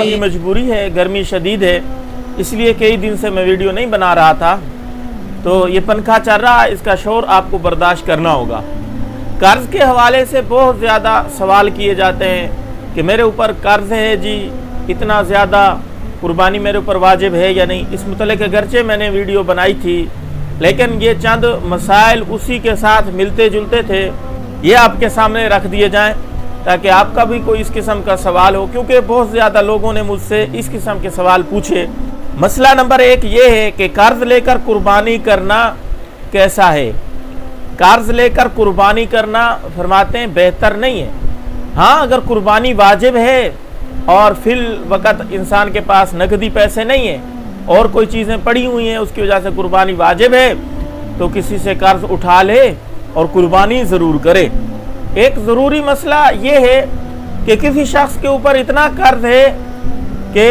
کی مجبوری ہے، گرمی شدید ہے، اس لیے کئی دن سے میں ویڈیو نہیں بنا رہا تھا، تو یہ پنکھا چل رہا ہے، اس کا شور آپ کو برداشت کرنا ہوگا۔ قرض کے حوالے سے بہت زیادہ سوال کیے جاتے ہیں کہ میرے اوپر قرض ہے جی، اتنا زیادہ قربانی میرے اوپر واجب ہے یا نہیں۔ اس متعلق اگرچہ میں نے ویڈیو بنائی تھی، لیکن یہ چند مسائل اسی کے ساتھ ملتے جلتے تھے، یہ آپ کے سامنے رکھ دیے جائیں تاکہ آپ کا بھی کوئی اس قسم کا سوال ہو، کیونکہ بہت زیادہ لوگوں نے مجھ سے اس قسم کے سوال پوچھے۔ مسئلہ نمبر 1 یہ ہے کہ قرض لے کر قربانی کرنا کیسا ہے؟ قرض لے کر قربانی کرنا فرماتے ہیں بہتر نہیں ہے۔ ہاں، اگر قربانی واجب ہے اور فی الوقت انسان کے پاس نقدی پیسے نہیں ہیں اور کوئی چیزیں پڑی ہوئی ہیں، اس کی وجہ سے قربانی واجب ہے، تو کسی سے قرض اٹھا لے اور قربانی ضرور کرے۔ ایک ضروری مسئلہ یہ ہے کہ کسی شخص کے اوپر اتنا قرض ہے کہ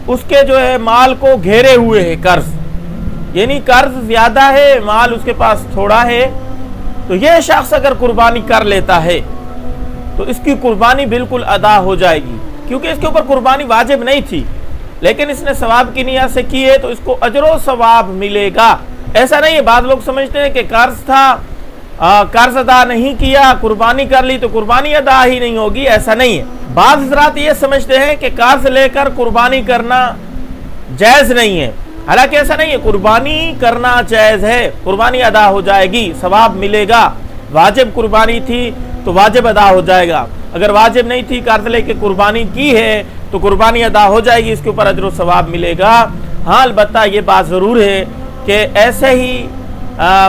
اس کے جو ہے مال کو گھیرے ہوئے ہے قرض، یعنی قرض زیادہ ہے، مال اس کے پاس تھوڑا ہے، تو یہ شخص اگر قربانی کر لیتا ہے تو اس کی قربانی بالکل ادا ہو جائے گی، کیونکہ اس کے اوپر قربانی واجب نہیں تھی، لیکن اس نے ثواب کی نیت سے کی ہے تو اس کو اجر و ثواب ملے گا۔ ایسا نہیں ہے، بعض لوگ سمجھتے ہیں کہ قرض تھا، قرض ادا نہیں کیا، قربانی کر لی تو قربانی ادا ہی نہیں ہوگی، ایسا نہیں ہے۔ بعض حضرات یہ سمجھتے ہیں کہ قرض لے کر قربانی کرنا جائز نہیں ہے، حالانکہ ایسا نہیں ہے، قربانی کرنا جائز ہے، قربانی ادا ہو جائے گی، ثواب ملے گا۔ واجب قربانی تھی تو واجب ادا ہو جائے گا، اگر واجب نہیں تھی، قرض لے کے قربانی کی ہے تو قربانی ادا ہو جائے گی، اس کے اوپر اجر و ثواب ملے گا۔ ہاں، البتہ یہ بات ضرور ہے کہ ایسے ہی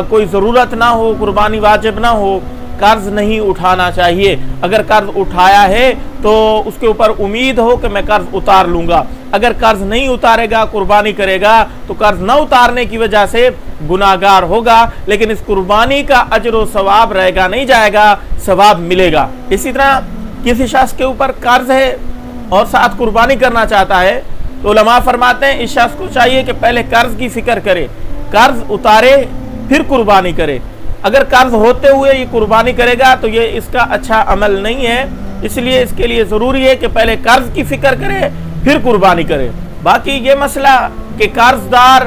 کوئی ضرورت نہ ہو، قربانی واجب نہ ہو، قرض نہیں اٹھانا چاہیے۔ اگر قرض اٹھایا ہے تو اس کے اوپر امید ہو کہ میں قرض اتار لوں گا، اگر قرض نہیں اتارے گا، قربانی کرے گا تو قرض نہ اتارنے کی وجہ سے گناہگار ہوگا، لیکن اس قربانی کا اجر و ثواب رہے گا، نہیں جائے گا، ثواب ملے گا۔ اسی طرح کسی شخص کے اوپر قرض ہے اور ساتھ قربانی کرنا چاہتا ہے تو علماء فرماتے ہیں اس شخص کو چاہیے کہ پہلے قرض کی فکر کرے، قرض اتارے پھر قربانی کرے۔ اگر قرض ہوتے ہوئے یہ قربانی کرے گا تو یہ اس کا اچھا عمل نہیں ہے، اس لیے اس کے لیے ضروری ہے کہ پہلے قرض کی فکر کرے پھر قربانی کرے۔ باقی یہ مسئلہ کہ قرض دار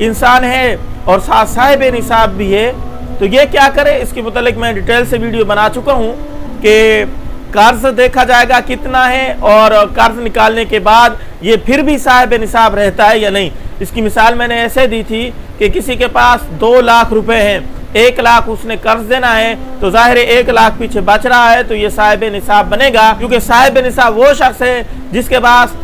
انسان ہے اور ساتھ صاحب نصاب بھی ہے تو یہ کیا کرے، اس کے متعلق میں ڈیٹیل سے ویڈیو بنا چکا ہوں کہ قرض دیکھا جائے گا کتنا ہے اور قرض نکالنے کے بعد یہ پھر بھی صاحب نصاب رہتا ہے یا نہیں۔ اس کی مثال میں نے ایسے دی تھی کہ کسی کے پاس 2 لاکھ روپے ہیں، 1 لاکھ اس نے قرض دینا ہے تو ظاہر 1 لاکھ پیچھے بچ رہا ہے تو یہ صاحب نصاب بنے گا، کیونکہ صاحب نصاب وہ شخص ہے جس کے پاس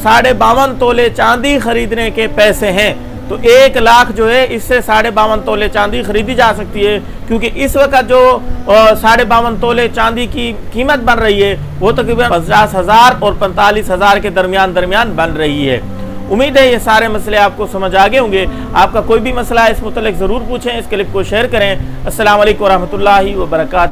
52.5 تولے چاندی خریدنے کے پیسے ہیں، تو 1 لاکھ جو ہے اس سے 52.5 تولے چاندی خریدی جا سکتی ہے، کیونکہ اس وقت جو 52.5 تولے چاندی کی قیمت بن رہی ہے وہ تقریباً 50,000 اور 45,000 کے درمیان بن رہی ہے۔ امید ہے یہ سارے مسئلے آپ کو سمجھ آگے ہوں گے۔ آپ کا کوئی بھی مسئلہ ہے اس متعلق ضرور پوچھیں، اس کلپ کو شیئر کریں۔ السلام علیکم ورحمۃ اللہ وبرکاتہ۔